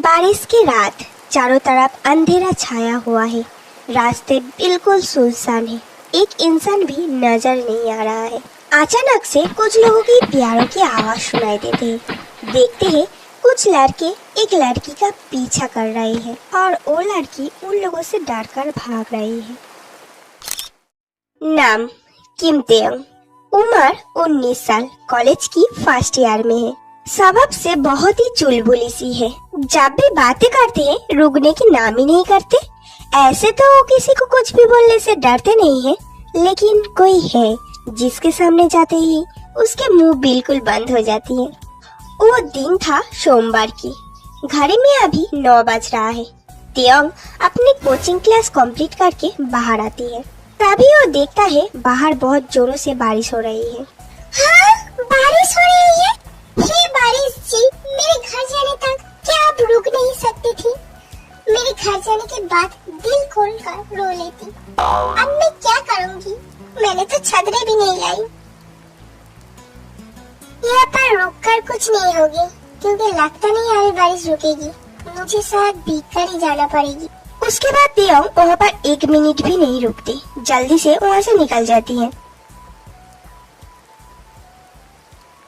बारिश की रात, चारों तरफ अंधेरा छाया हुआ है। रास्ते बिल्कुल सुनसान है, एक इंसान भी नजर नहीं आ रहा है। अचानक से कुछ लोगों की प्यारों की आवाज सुनाई देती है। देखते हैं कुछ लड़के एक लड़की का पीछा कर रहे हैं और वो लड़की उन लोगों से डरकर भाग रही है। नाम किम तेयंग, उम्र 19 साल, कॉलेज की फर्स्ट ईयर में है। स्वभाव से बहुत ही चुलबुली सी है। जब भी बातें करते हैं रुकने की नाम ही नहीं करते। ऐसे तो वो किसी को कुछ भी बोलने से डरते नहीं है, लेकिन कोई है जिसके सामने जाते ही उसके मुंह बिल्कुल बंद हो जाती है। वो दिन था सोमवार की। घड़ी में अभी 9 बज रहा है। तेयंग अपनी कोचिंग क्लास कंप्लीट करके बाहर आती है। तभी वो देखता है बाहर बहुत जोरों से बारिश हो रही है। हाँ, बारिश हो रही है। हे बारिश जी, मेरे घर जाने तक क्या आप रुक नहीं सकती थी? मेरे घर जाने के बाद दिल खोल कर रो लेती। अब मैं क्या करूँगी? मैंने तो छतरी भी नहीं लाई। यहाँ पर रुक कर कुछ नहीं होगी, क्योंकि लगता नहीं अभी बारिश रुकेगी। मुझे शायद भीग कर ही जाना पड़ेगी। उसके बाद तेयंग वहाँ पर 1 मिनट भी नहीं रुकती, जल्दी से वहाँ से निकल जाती है।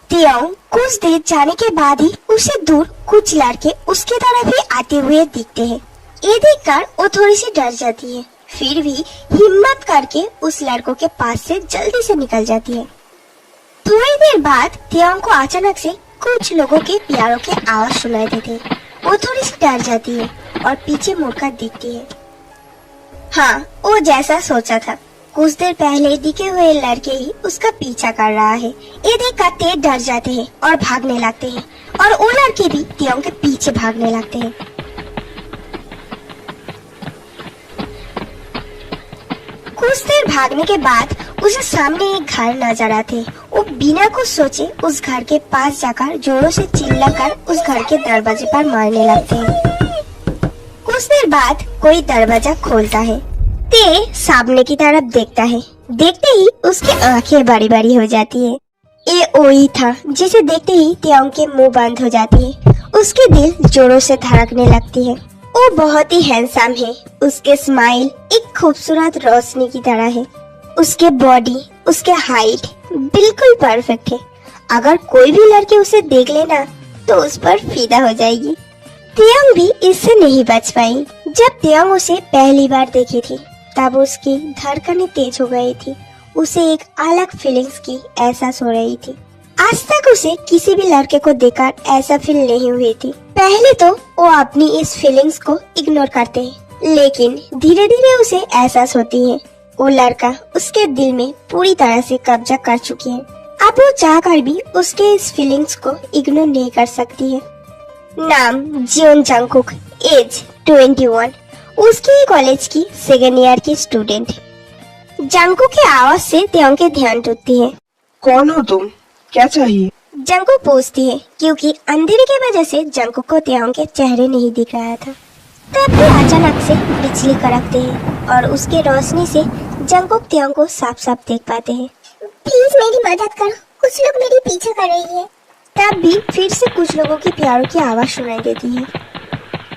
तेयंग कुछ देर जाने के बाद ही उसे दूर कुछ लड़के उसके तरफ ही आते हुए दिखते हैं। ये देखकर वो थोड़ी सी डर जाती है, फिर भी हिम्मत करके उस लड़कों के पास से जल्दी से निकल जाती है। थोड़ी देर बाद तेयंग को अचानक से कुछ लोगों के प्यारों के आवाज सुनाई देते हैं। वो थोड़ी सी डर जाती है और पीछे मुड़कर दिखती है। हाँ, वो जैसा सोचा था, कुछ देर पहले दिखे हुए लड़के ही उसका पीछा कर रहा है। ये देखकर ते डर जाते हैं और भागने लगते हैं, और वो लड़के भी तेयंग के पीछे भागने लगते हैं। कुछ देर भागने के बाद उसे सामने एक घर नजर आते। वो बिना कुछ सोचे उस घर के पास जाकर जोरों से चिल्लाकर उस घर के दरवाजे पर मारने लगते हैं। कुछ देर बाद कोई दरवाजा खोलता है। ते सामने की तरफ देखता है। देखते ही उसकी आंखें बड़ी बड़ी हो जाती है। ये वही था जिसे देखते ही तेयंग के मुंह बंद हो जाती है। उसके दिल जोरों से धड़कने लगती है। वो बहुत ही हैंडसम है। उसके स्माइल एक खूबसूरत रोशनी की तरह है। उसके बॉडी, उसके हाइट बिल्कुल परफेक्ट है। अगर कोई भी लड़की उसे देख लेना तो उस पर फिदा हो जाएगी। तेयंग भी इससे नहीं बच पाई। जब तेयंग उसे पहली बार देखी थी तब उसकी धड़कनें तेज हो गई थी। उसे एक अलग फीलिंग्स की एहसास हो रही थी। आज तक उसे किसी भी लड़के को देखकर ऐसा फील नहीं हुई थी। पहले तो वो अपनी इस फीलिंग्स को इग्नोर करते हैं, लेकिन धीरे धीरे उसे एहसास होती है वो लड़का उसके दिल में पूरी तरह से कब्जा कर चुकी है। अब वो चाहकर भी उसके इस फीलिंग्स को इग्नोर नहीं कर सकती है। नाम जियोन जंगकुक, एज 21, उसकी कॉलेज की 2nd ईयर की स्टूडेंट है। जंगकुक की आवाज से तेयंग के ध्यान टूटती है। कौन हो तुम? क्या चाहिए? जंगकुक पूछती है, क्योंकि अंधेरे की वजह से जंगकुक को तेयंग के चेहरे नहीं दिख रहा था। तब भी अचानक से बिजली कड़कती है और उसके रोशनी से जंगकुक तेयंग को साफ साफ देख पाते हैं। प्लीज मेरी मदद करो, कुछ लोग मेरे पीछे कर रही है। तब भी फिर से कुछ लोगों की प्यारों की आवाज सुनाई देती है।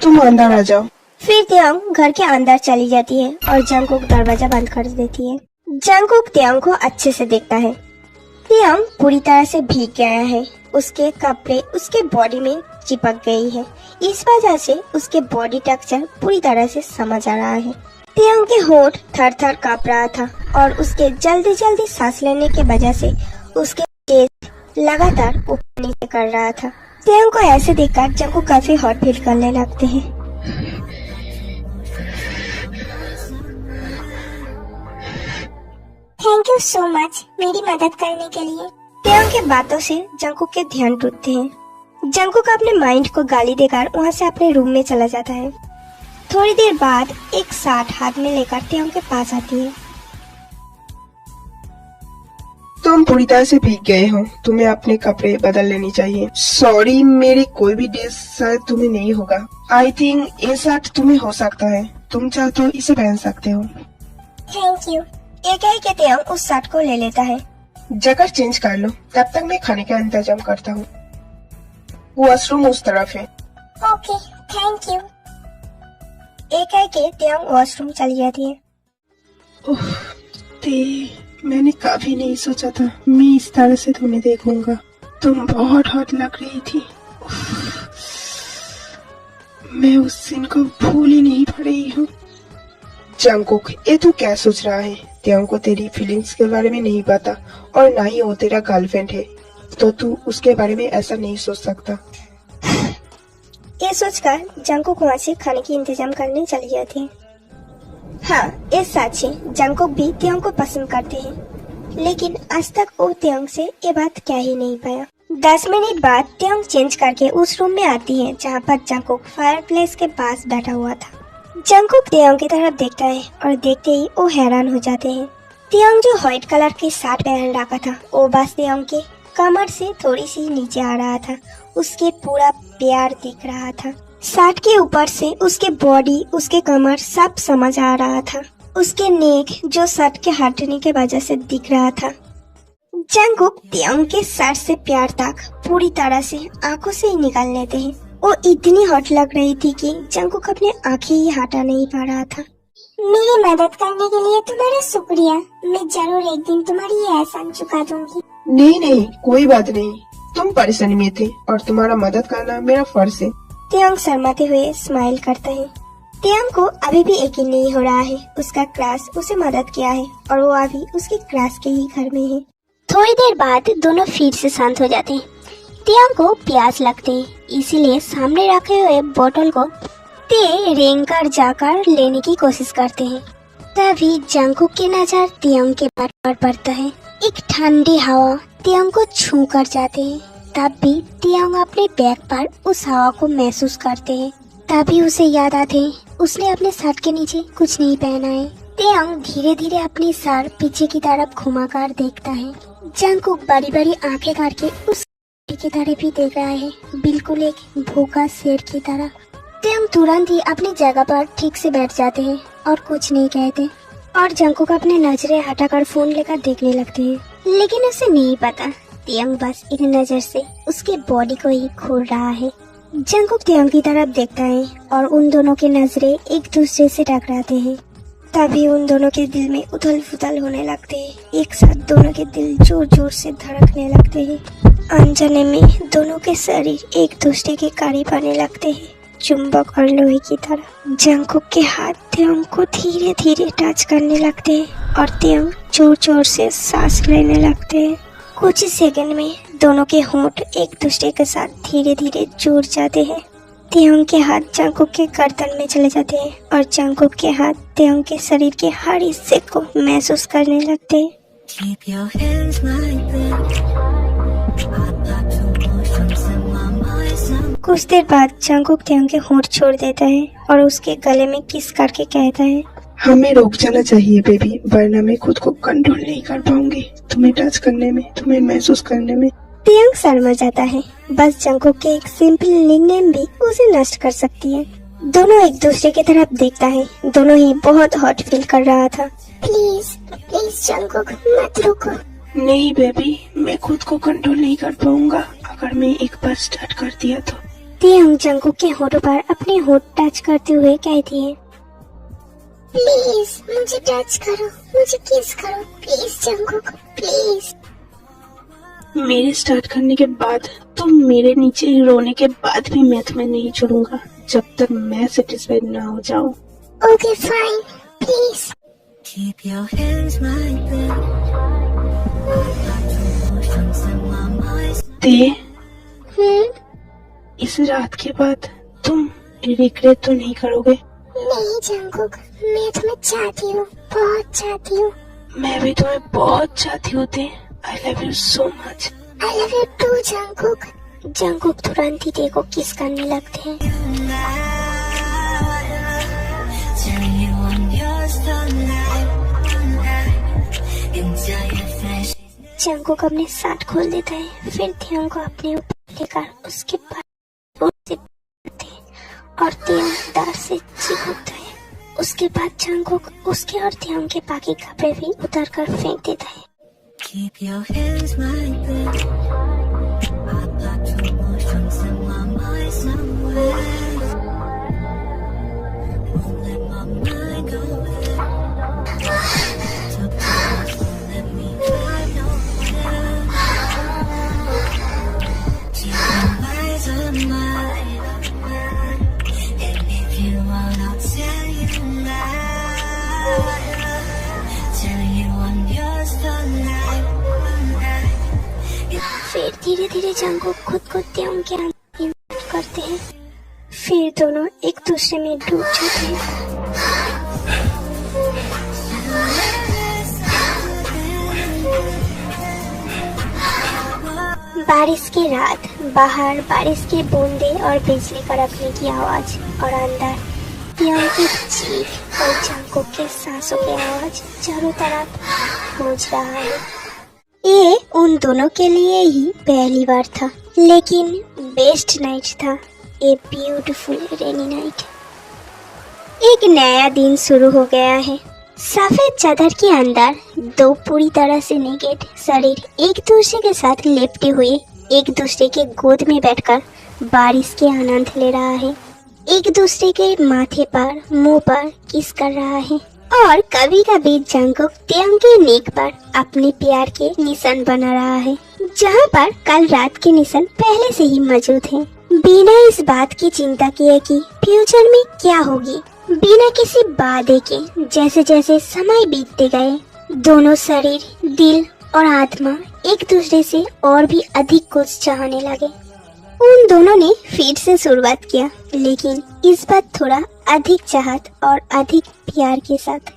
तुम अंदर आ जाओ। फिर तेयंग घर के अंदर चली जाती है और जंगकुक दरवाजा बंद कर देती है। जंगकुक तेयंग को अच्छे से देखता है। तेयंग पूरी तरह से भीग गया है। उसके कपड़े उसके बॉडी में चिपक गई है। इस वजह से उसके बॉडी टेक्सचर पूरी तरह से समझ आ रहा है। तेयंग के होंठ थर थर कांप रहा था और उसके जल्दी जल्दी सांस लेने की वजह से उसके केस लगातार ऊपर नीचे कर रहा था। तेयंग को ऐसे देखकर जंगकुक काफी हॉट फील करने लगते हैं। थैंक यू सो मच मेरी मदद करने के लिए। तेयंग के बातों से जंगकुक के ध्यान टूटते हैं। जंगकुक अपने माइंड को गाली देकर वहाँ से अपने रूम में चला जाता है। थोड़ी देर बाद एक साथ हाथ में लेकर तेयंग के पास आती है। तुम पूरी तरह से भीग गए हो, तुम्हें अपने कपड़े बदल लेनी चाहिए। सॉरी, मेरी कोई भी ड्रेस शायद तुम्हें नहीं होगा। आई थिंक ये शर्ट तुम्हें हो सकता है, तुम चाहो तो इसे पहन सकते हो। Thank you. एकाएक तेयंग उस शर्ट को ले लेता है। जगह चेंज कर लो, तब तक मैं खाने का इंतजाम करता हूँ। वॉशरूम उस तरफ है। Okay, thank you. एकाएक तेयंग वॉशरूम चली जाती है। ओह, मैंने कभी नहीं सोचा था मैं इस तरह से तुम्हें देखूंगा। तुम बहुत हॉट लग रही थी। मैं उस सीन को भूल ही नहीं पा रही हूँ। जंगकुक, ये तू क्या सोच रहा है? तेयंग को तेरी फीलिंग्स के बारे में नहीं पता और ना ही वो तेरा गर्लफ्रेंड है, तो तू उसके बारे में ऐसा नहीं सोच सकता। ये सोचकर जंगकुक वहाँ से खाने की इंतजाम करने चली जाती है। हाँ, ये सच है, जंगकुक भी तेयंग को पसंद करते हैं, लेकिन आज तक वो तेयंग से ये बात कह ही नहीं पाया। 10 मिनट बाद तेयंग चेंज करके उस रूम में आती है जहाँ पर जंगकुक फायरप्लेस के पास बैठा हुआ था। जंगकुक तेयंग की तरफ देखता है और देखते ही वो हैरान हो जाते हैं। तेयंग जो व्हाइट कलर की शर्ट पहन रखा था वो बस तेयंग के कमर से थोड़ी सी नीचे आ रहा था। उसके पूरा पैर दिख रहा था। शर्ट के ऊपर से उसके बॉडी, उसके कमर सब समझ आ रहा था। उसके नेक जो शर्ट के हटने के वजह से दिख रहा था। जंगकुक तेयंग के शर्ट से पैर तक पूरी तरह से आंखों से ही निकाल लेते हैं। वो इतनी हॉट लग रही थी कि जंगकुक अपने आंखें ही हटा नहीं पा रहा था। मेरी मदद करने के लिए तुम्हारा शुक्रिया। मैं जरूर एक दिन तुम्हारी ये एहसान चुका दूंगी। नहीं, कोई बात नहीं। तुम परेशानी में थे और तुम्हारा मदद करना मेरा फर्ज है। तेयंग शर्माते हुए स्माइल करता है। तेयंग को अभी भी यकीन नहीं हो रहा है उसका क्रश उसे मदद किया है और वो अभी उसके क्रश के ही घर में है। थोड़ी देर बाद दोनों फिर से शांत हो जाते हैं। तेयंग को प्यास लगती है, इसीलिए सामने रखे हुए बोतल को ते रेंग कर जाकर लेने की कोशिश करते हैं। तभी जंगकुक की नजर तेयंग के पैर पर पड़ता है। एक ठंडी हवा तेयंग को छू कर जाते हैं। तब भी तेयंग अपने बैग पर उस हवा को महसूस करते हैं। तभी उसे याद आते हैं उसने अपने शर्ट के नीचे कुछ नहीं पहना है। तेयंग धीरे धीरे अपनी सर पीछे की तरफ घुमाकर देखता है। जंगकुक बड़ी बड़ी आंखें करके उस की तरफ ही देख रहा है, बिल्कुल एक भूखा शेर की तरह। तेयंग तुरंत ही अपनी जगह पर ठीक से बैठ जाते हैं और कुछ नहीं कहते और जंगकुक अपने नजरें हटाकर फोन लेकर देखने लगते हैं। लेकिन उसे नहीं पता तेयंग बस एक नजर से उसके बॉडी को ही घूर रहा है। जंगकुक तेयंग की तरफ देखता है और उन दोनों की नजरें एक दूसरे से टकराते हैं। तभी उन दोनों के दिल में उथल पुथल होने लगते हैं। एक साथ दोनों के दिल जोर जोर से धड़कने लगते हैं। अनजाने में दोनों के शरीर एक दूसरे के करीब आने लगते हैं, चुंबक और लोहे की तरह। जंगकुक के हाथ तेयंग को धीरे धीरे टच करने लगते हैं और तेयंग जोर जोर से सांस लेने लगते हैं। कुछ ही सेकंड में दोनों के होंठ एक दूसरे के साथ धीरे धीरे जुड़ जाते हैं। तेयंग के हाथ जंगकुक के गर्दन में चले जाते हैं और जंगकुक के हाथ तेयंग के शरीर के हर हिस्से को महसूस करने लगते हैं। Keep your hands like that. Hot like emotions in my mind. कुछ देर बाद जंगकुक तेयंग के होंठ छोड़ देता है और उसके गले में किस करके कहता है, हमें रुक जाना चाहिए बेबी, वरना मैं खुद को कंट्रोल नहीं कर पाऊंगी तुम्हें टच करने में, तुम्हें महसूस करने में। तेयंग शर्मा जाता है। बस जंगकुक के एक सिंपल निकनेम भी उसे नष्ट कर सकती है। दोनों एक दूसरे की तरफ देखता है। दोनों ही बहुत हॉट फील कर रहा था। प्लीज प्लीज जंगकुक मत रुको। नहीं बेबी, मैं खुद को कंट्रोल नहीं कर पाऊंगा अगर मैं एक बार स्टार्ट कर दिया तो। तेयंग जंगकुक के होठों पर अपने होठ टच करते हुए कहती है, प्लीज मुझे टच करो, मुझे किस करो, प्लीज जंगकुक प्लीज। मेरे स्टार्ट करने के बाद तुम मेरे नीचे रोने के बाद भी मैं तुम्हें नहीं छोड़ूंगा जब तक मैं सेटिस्फाइड ना हो जाऊं। Okay fine, please. Keep your hands like that. Hot like emotions in my mind. ते इस रात के बाद तुम रिग्रेट तो नहीं करोगे? नहीं जंगकुक, मैं तुम्हें चाहती हूँ, बहुत चाहती हूँ। मैं भी तुम्हें बहुत चाहती हूँ ते। I love you so much. I love you too Jungkook. Jungkook तुरंत ही ते को किस करने लगते हैं। Turn you on your starlight. Enjoy your flash. Jungkook अपने साथ खोल देता है, फिर तेयंग को अपने ऊपर लेकर उसके पास और तेयंग डर से चीखता है। उसके बाद जंगकुक उसके और त्याग के बाकी कपड़े भी उतार कर फेंक देता है। Keep your hands like this. I got two motions in my mind somewhere. Won't let my mind go there. To pause, won't let me drive nowhere. Keep your eyes on mine. And if you want, I'll tell you now. Tell you I'm yours for life. फिर धीरे धीरे Jungkook खुद को त्याग के अंदर invert करते हैं। फिर दोनों एक दूसरे में डूब जाते हैं। बारिश की रात, बाहर बारिश के बूंदे और बिजली कड़कने की आवाज और अंदर त्याग की चीख और जंगकुक के सांसों की आवाज चारों तरफ गूंज रहा है। ये उन दोनों के लिए ही पहली बार था, लेकिन बेस्ट नाइट था। A beautiful rainy night. एक नया दिन शुरू हो गया है। सफेद चादर के अंदर दो पूरी तरह से नेकेड शरीर एक दूसरे के साथ लेपटे हुए एक दूसरे के गोद में बैठकर बारिश के आनंद ले रहा है। एक दूसरे के माथे पर, मुंह पर किस कर रहा है और कभी कभी जंगकुक त्याग के नेक पर अपने प्यार के निशान बना रहा है, जहाँ पर कल रात के निशान पहले से ही मौजूद हैं। बिना इस बात की चिंता किए कि फ्यूचर में क्या होगी, बिना किसी वादे के जैसे जैसे समय बीतते गए, दोनों शरीर, दिल और आत्मा एक दूसरे से और भी अधिक कुछ चाहने लगे। उन दोनों ने फिर से शुरुआत किया, लेकिन इस बार थोड़ा अधिक चाहत और अधिक प्यार के साथ।